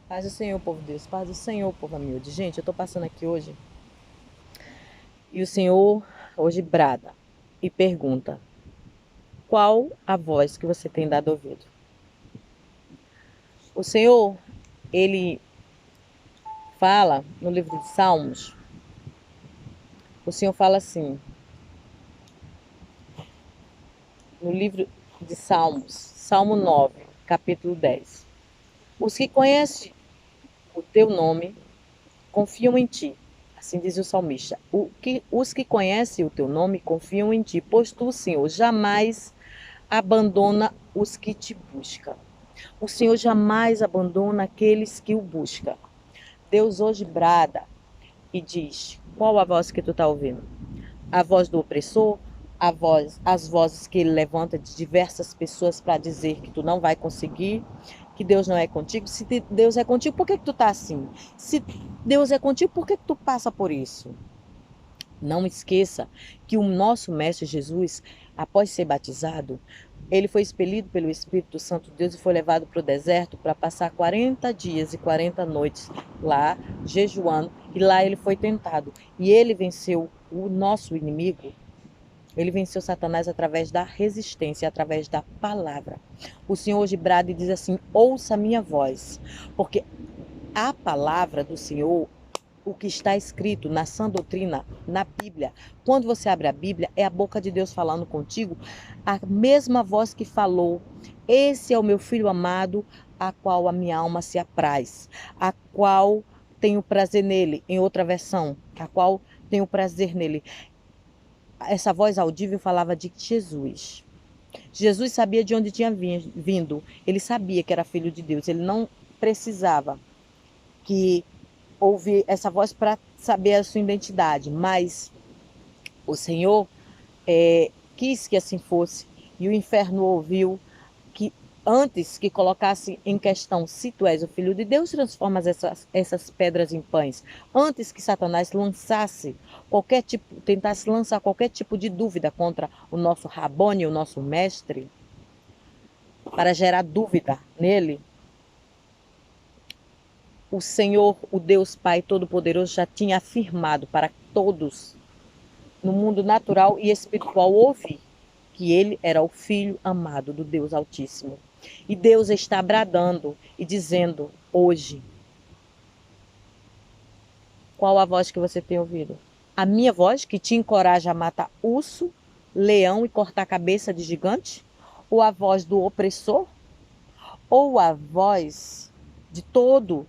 Paz do Senhor, povo de Deus. Paz do Senhor, povo humilde. Gente, eu tô passando aqui hoje e o Senhor hoje brada e pergunta: qual a voz que você tem dado ouvido? O Senhor, ele fala no livro de Salmos, o Senhor fala assim, no livro de Salmos, Salmo 9, capítulo 10. Os que conhecem o teu nome confiam em ti. Assim diz o salmista. Os que conhecem o teu nome confiam em ti, pois tu, Senhor, jamais abandona os que te buscam. O Senhor jamais abandona aqueles que o buscam. Deus hoje brada e diz: qual a voz que tu está ouvindo? A voz do opressor? As vozes que ele levanta de diversas pessoas para dizer que tu não vai conseguir, que Deus não é contigo. Se Deus é contigo, por que tu tá assim? Se Deus é contigo, por que tu passa por isso? Não esqueça que o nosso Mestre Jesus, após ser batizado, ele foi expelido pelo Espírito Santo de Deus e foi levado para o deserto para passar 40 dias e 40 noites lá, jejuando, e lá ele foi tentado. E ele venceu o nosso inimigo, ele venceu Satanás através da resistência, através da palavra. O Senhor hoje brada e diz assim: ouça a minha voz, porque a palavra do Senhor, o que está escrito na sã doutrina, na Bíblia. Quando você abre a Bíblia, é a boca de Deus falando contigo, a mesma voz que falou: esse é o meu filho amado, a qual a minha alma se apraz, a qual tenho prazer nele, em outra versão, a qual tenho prazer nele. Essa voz audível falava de Jesus. Jesus sabia de onde tinha vindo, ele sabia que era filho de Deus, ele não precisava que ouvir essa voz para saber a sua identidade, mas o Senhor quis que assim fosse, e o inferno ouviu que antes que colocasse em questão se tu és o filho de Deus, transforma essas pedras em pães. Antes que Satanás lançasse tentasse lançar qualquer tipo de dúvida contra o nosso Rabone, o nosso mestre, para gerar dúvida nele, o Senhor, o Deus Pai Todo-Poderoso, já tinha afirmado para todos no mundo natural e espiritual ouvir que ele era o filho amado do Deus Altíssimo. E Deus está bradando e dizendo hoje: qual a voz que você tem ouvido? A minha voz que te encoraja a matar urso, leão e cortar a cabeça de gigante? Ou a voz do opressor? Ou a voz de todos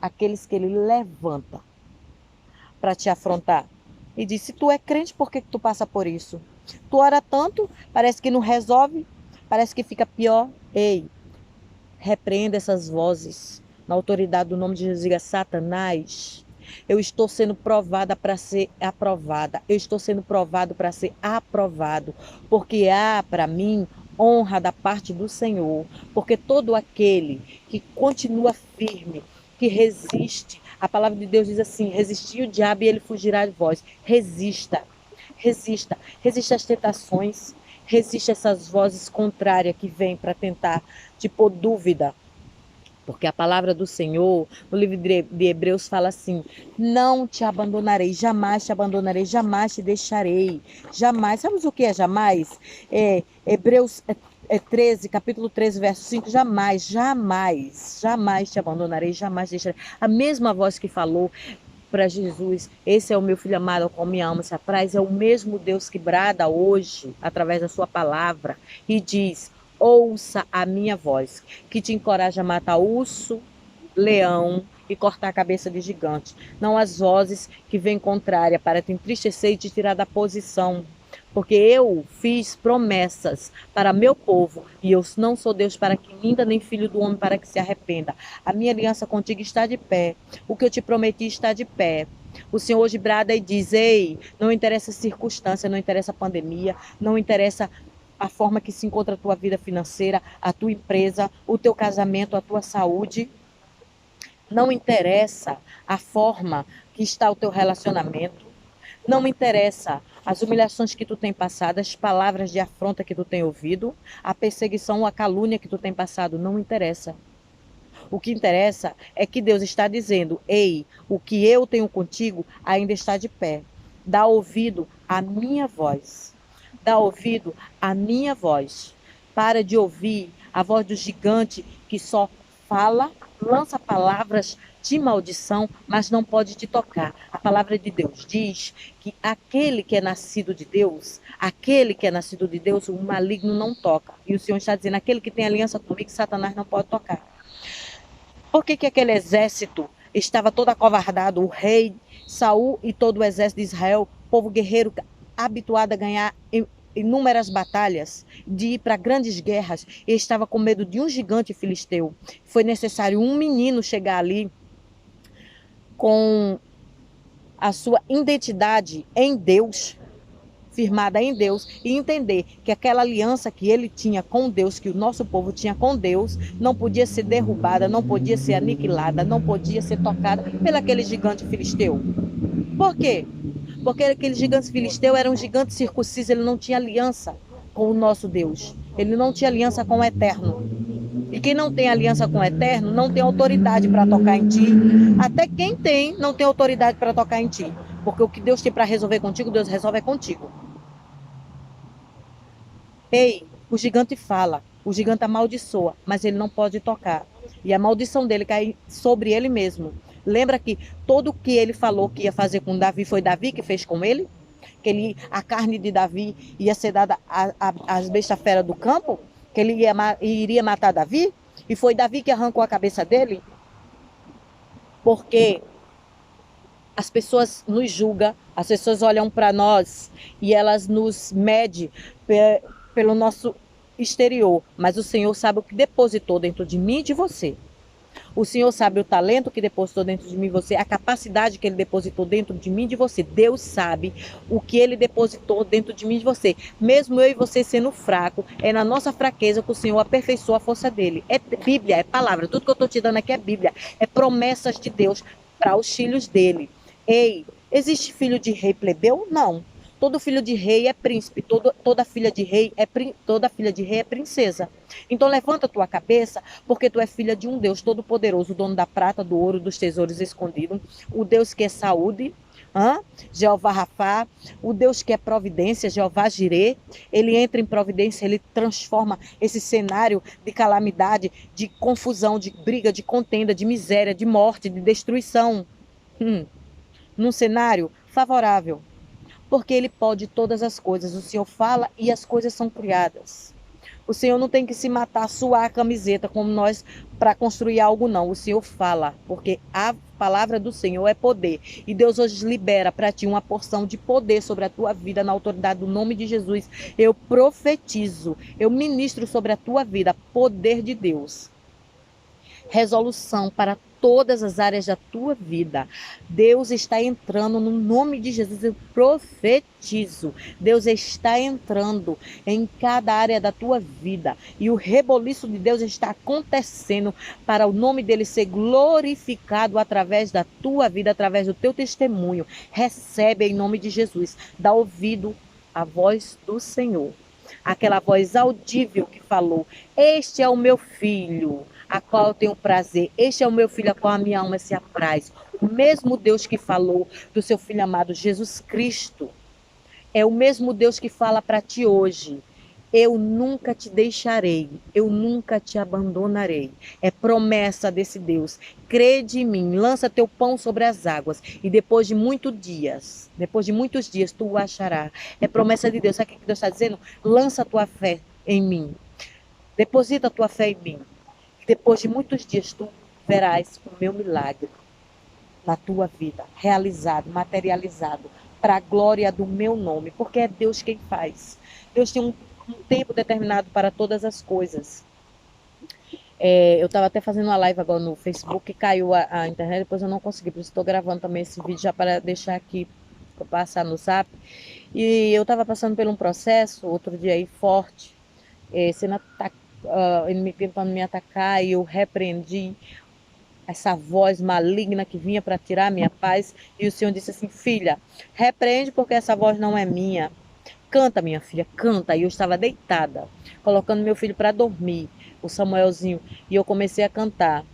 aqueles que ele levanta para te afrontar? E diz: se tu é crente, por que tu passa por isso? Tu ora tanto, parece que não resolve, parece que fica pior. Ei, repreenda essas vozes. Na autoridade do nome de Jesus, diga: Satanás, eu estou sendo provada para ser aprovada. Eu estou sendo provado para ser aprovado. Porque há para mim honra da parte do Senhor. Porque todo aquele que continua firme, que resiste, a palavra de Deus diz assim: resistir o diabo e ele fugirá de vós. Resista, resista, resista às tentações, resista a essas vozes contrárias que vêm para tentar te pôr dúvida. Porque a palavra do Senhor, no livro de Hebreus, fala assim: não te abandonarei, jamais te deixarei. Jamais. Sabe o que é jamais? Hebreus 13, capítulo 13, verso 5. Jamais, jamais, jamais te abandonarei, jamais te deixarei. A mesma voz que falou para Jesus: esse é o meu filho amado, com minha alma se apraz, é o mesmo Deus que brada hoje, através da sua palavra, e diz: ouça a minha voz, que te encoraja a matar urso, leão e cortar a cabeça de gigante. Não as vozes que vêm contrária para te entristecer e te tirar da posição. Porque eu fiz promessas para meu povo e eu não sou Deus para que minta, nem filho do homem para que se arrependa. A minha aliança contigo está de pé. O que eu te prometi está de pé. O Senhor hoje brada e diz: ei, não interessa a circunstância, não interessa a pandemia, não interessa a forma que se encontra a tua vida financeira, a tua empresa, o teu casamento, a tua saúde. Não interessa a forma que está o teu relacionamento. Não me interessa as humilhações que tu tem passado, as palavras de afronta que tu tem ouvido, a perseguição, a calúnia que tu tem passado, não me interessa. O que interessa é que Deus está dizendo: ei, o que eu tenho contigo ainda está de pé. Dá ouvido à minha voz. Dá ouvido à minha voz. Para de ouvir a voz do gigante que só fala, lança palavras de maldição, mas não pode te tocar. A palavra de Deus diz que aquele que é nascido de Deus, o maligno não toca. E o Senhor está dizendo: aquele que tem aliança comigo, Satanás não pode tocar. Por que aquele exército estava todo acovardado? O rei Saul e todo o exército de Israel, povo guerreiro habituado a ganhar inúmeras batalhas, de ir para grandes guerras, e estava com medo de um gigante filisteu. Foi necessário um menino chegar ali com a sua identidade em Deus, firmada em Deus, e entender que aquela aliança que ele tinha com Deus, que o nosso povo tinha com Deus, não podia ser derrubada, não podia ser aniquilada, não podia ser tocada pelo aquele gigante filisteu. Por quê? Porque aquele gigante filisteu era um gigante circunciso, ele não tinha aliança com o nosso Deus. Ele não tinha aliança com o eterno. E quem não tem aliança com o eterno não tem autoridade para tocar em ti. Até quem tem, não tem autoridade para tocar em ti. Porque o que Deus tem para resolver contigo, Deus resolve contigo. Ei, o gigante fala, o gigante amaldiçoa, mas ele não pode tocar. E a maldição dele cai sobre ele mesmo. Lembra que todo o que ele falou que ia fazer com Davi, foi Davi que fez com ele? Que a carne de Davi ia ser dada às bestas feras do campo? Que ele iria matar Davi? E foi Davi que arrancou a cabeça dele? Porque as pessoas nos julgam, as pessoas olham para nós e elas nos medem pelo nosso exterior. Mas o Senhor sabe o que depositou dentro de mim e de você. O Senhor sabe o talento que depositou dentro de mim e você, a capacidade que Ele depositou dentro de mim e de você. Deus sabe o que Ele depositou dentro de mim e de você. Mesmo eu e você sendo fraco, é na nossa fraqueza que o Senhor aperfeiçoa a força dele. É Bíblia, é palavra. Tudo que eu estou te dando aqui é Bíblia. É promessas de Deus para os filhos dele. Ei, existe filho de rei plebeu? Não. Todo filho de rei é príncipe, toda filha de rei é princesa. Então levanta a tua cabeça, porque tu é filha de um Deus todo-poderoso, o dono da prata, do ouro, dos tesouros escondidos, o Deus que é saúde, Jeová Rafá, o Deus que é providência, Jeová Jirê. Ele entra em providência, ele transforma esse cenário de calamidade, de confusão, de briga, de contenda, de miséria, de morte, de destruição, num cenário favorável. Porque Ele pode todas as coisas. O Senhor fala e as coisas são criadas. O Senhor não tem que se matar, suar a camiseta como nós para construir algo, não. O Senhor fala, porque a palavra do Senhor é poder. E Deus hoje libera para ti uma porção de poder sobre a tua vida, na autoridade do nome de Jesus. Eu profetizo, eu ministro sobre a tua vida poder de Deus. Resolução para todas as áreas da tua vida. Deus está entrando no nome de Jesus. Eu profetizo. Deus está entrando em cada área da tua vida. E o reboliço de Deus está acontecendo para o nome dele ser glorificado através da tua vida, através do teu testemunho. Recebe em nome de Jesus. Dá ouvido à voz do Senhor. Aquela voz audível que falou: este é o meu filho, a qual eu tenho prazer. Este é o meu filho, a qual a minha alma se apraz. O mesmo Deus que falou do seu filho amado Jesus Cristo é o mesmo Deus que fala para ti hoje. Eu nunca te deixarei, eu nunca te abandonarei. É promessa desse Deus. Crede em mim, lança teu pão sobre as águas e depois de muitos dias, tu o acharás. É promessa de Deus. Sabe o que Deus está dizendo? Lança a tua fé em mim. Deposita a tua fé em mim. Depois de muitos dias tu verás o meu milagre na tua vida, realizado, materializado, para a glória do meu nome, porque é Deus quem faz. Deus tem um tempo determinado para todas as coisas. Eu estava até fazendo uma live agora no Facebook, caiu a internet, depois eu não consegui, por isso estou gravando também esse vídeo já para deixar aqui, para passar no Zap. E eu estava passando por um processo, outro dia aí, forte, sendo ele tentando me atacar, e eu repreendi essa voz maligna que vinha para tirar a minha paz. E o Senhor disse assim: filha, repreende, porque essa voz não é minha. Canta, minha filha, canta. E eu estava deitada, colocando meu filho para dormir, o Samuelzinho, e eu comecei a cantar.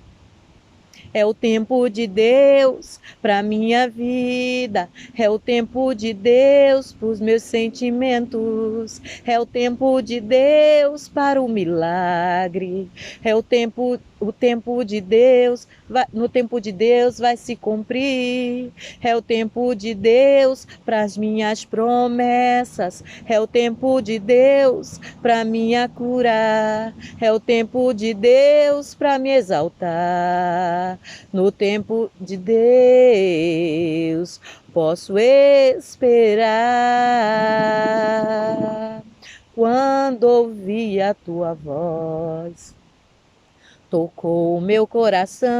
É o tempo de Deus para minha vida. É o tempo de Deus para os meus sentimentos. É o tempo de Deus para o milagre. É o tempo de Deus. No tempo de Deus vai se cumprir. É o tempo de Deus para as minhas promessas. É o tempo de Deus para minha cura. É o tempo de Deus para me exaltar. No tempo de Deus posso esperar. Quando ouvi a tua voz, tocou o meu coração,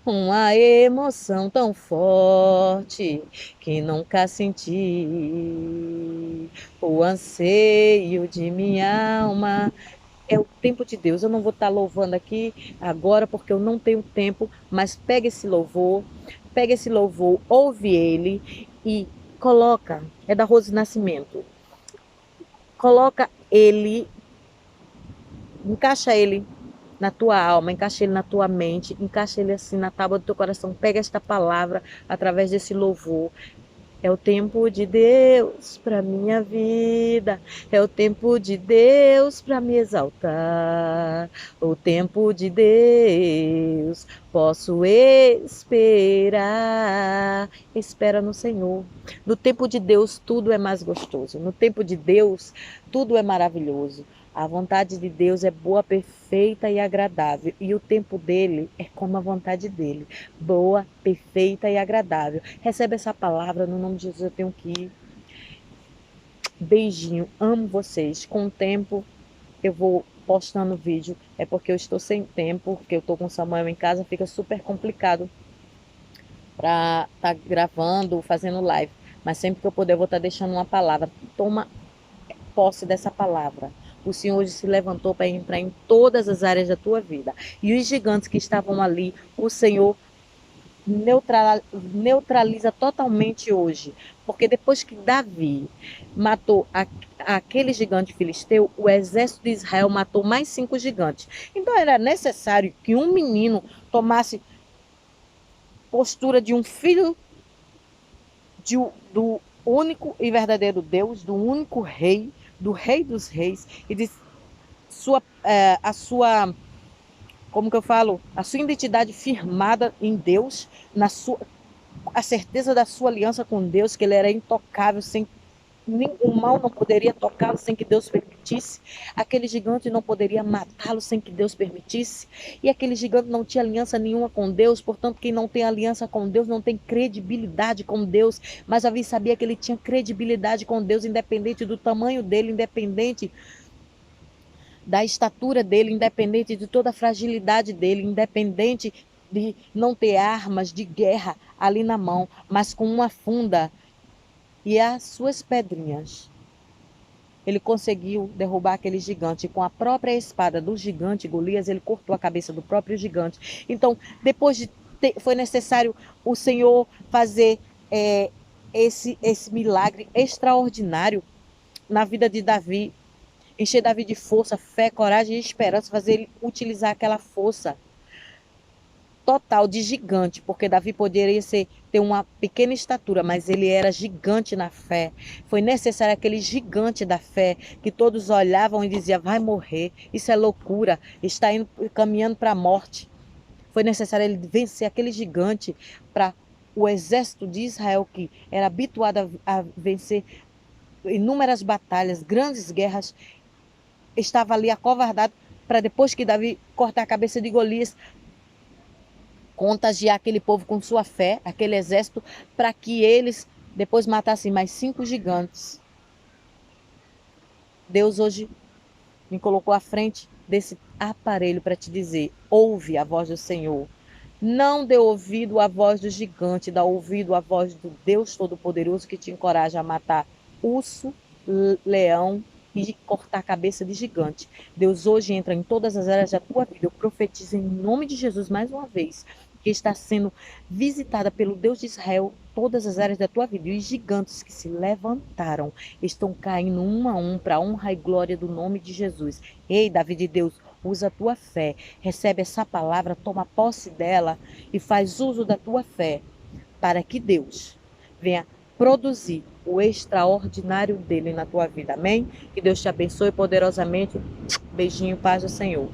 uma emoção tão forte que nunca senti. O anseio de minha alma é o tempo de Deus. Eu não vou estar louvando aqui agora porque eu não tenho tempo, mas pega esse louvor, ouve ele e coloca, é da Rose Nascimento. Coloca ele, encaixa ele na tua alma, encaixa ele na tua mente, encaixa ele assim na tábua do teu coração. Pega esta palavra através desse louvor. É o tempo de Deus para minha vida, é o tempo de Deus para me exaltar, o tempo de Deus, posso esperar. Espera no Senhor. No tempo de Deus tudo é mais gostoso, no tempo de Deus tudo é maravilhoso. A vontade de Deus é boa, perfeita e agradável. E o tempo dele é como a vontade dele. Boa, perfeita e agradável. Recebe essa palavra, no nome de Jesus eu tenho que ir. Beijinho, amo vocês. Com o tempo eu vou postando vídeo. É porque eu estou sem tempo, porque eu estou com o Samuel em casa, fica super complicado para estar gravando, fazendo live. Mas sempre que eu puder eu vou estar deixando uma palavra. Toma posse dessa palavra. O Senhor hoje se levantou para entrar em todas as áreas da tua vida. E os gigantes que estavam ali, o Senhor neutraliza totalmente hoje. Porque depois que Davi matou aquele gigante filisteu, o exército de Israel matou mais 5 gigantes. Então era necessário que um menino tomasse postura de um filho do único e verdadeiro Deus, do único rei, do Rei dos Reis, e de a sua, como que eu falo, a sua identidade firmada em Deus, a certeza da sua aliança com Deus, que ele era intocável, sem o mal não poderia tocá-lo sem que Deus permitisse, aquele gigante não poderia matá-lo sem que Deus permitisse, e aquele gigante não tinha aliança nenhuma com Deus, portanto quem não tem aliança com Deus não tem credibilidade com Deus, mas Davi sabia que ele tinha credibilidade com Deus, independente do tamanho dele, independente da estatura dele, independente de toda a fragilidade dele, independente de não ter armas de guerra ali na mão, mas com uma funda e as suas pedrinhas. Ele conseguiu derrubar aquele gigante. Com a própria espada do gigante Golias, ele cortou a cabeça do próprio gigante. Então, depois de foi necessário o Senhor fazer esse milagre extraordinário na vida de Davi, encher Davi de força, fé, coragem e esperança, fazer ele utilizar aquela força total de gigante, porque Davi poderia ter uma pequena estatura, mas ele era gigante na fé. Foi necessário aquele gigante da fé, que todos olhavam e diziam, vai morrer, isso é loucura, está indo, caminhando para a morte. Foi necessário ele vencer aquele gigante para o exército de Israel, que era habituado a vencer inúmeras batalhas, grandes guerras, estava ali acovardado para depois que Davi cortar a cabeça de Golias, contagiar aquele povo com sua fé, aquele exército, para que eles depois matassem mais 5 gigantes. Deus hoje me colocou à frente desse aparelho para te dizer, ouve a voz do Senhor. Não dê ouvido à voz do gigante, dá ouvido à voz do Deus Todo-Poderoso que te encoraja a matar urso, leão e cortar a cabeça de gigante. Deus hoje entra em todas as áreas da tua vida. Eu profetizo em nome de Jesus mais uma vez, que está sendo visitada pelo Deus de Israel todas as áreas da tua vida. E os gigantes que se levantaram estão caindo um a um para a honra e glória do nome de Jesus. Ei, Davi de Deus, Usa a tua fé. Recebe essa palavra, toma posse dela e faz uso da tua fé para que Deus venha produzir o extraordinário dele na tua vida. Amém? Que Deus te abençoe poderosamente. Beijinho, paz do Senhor.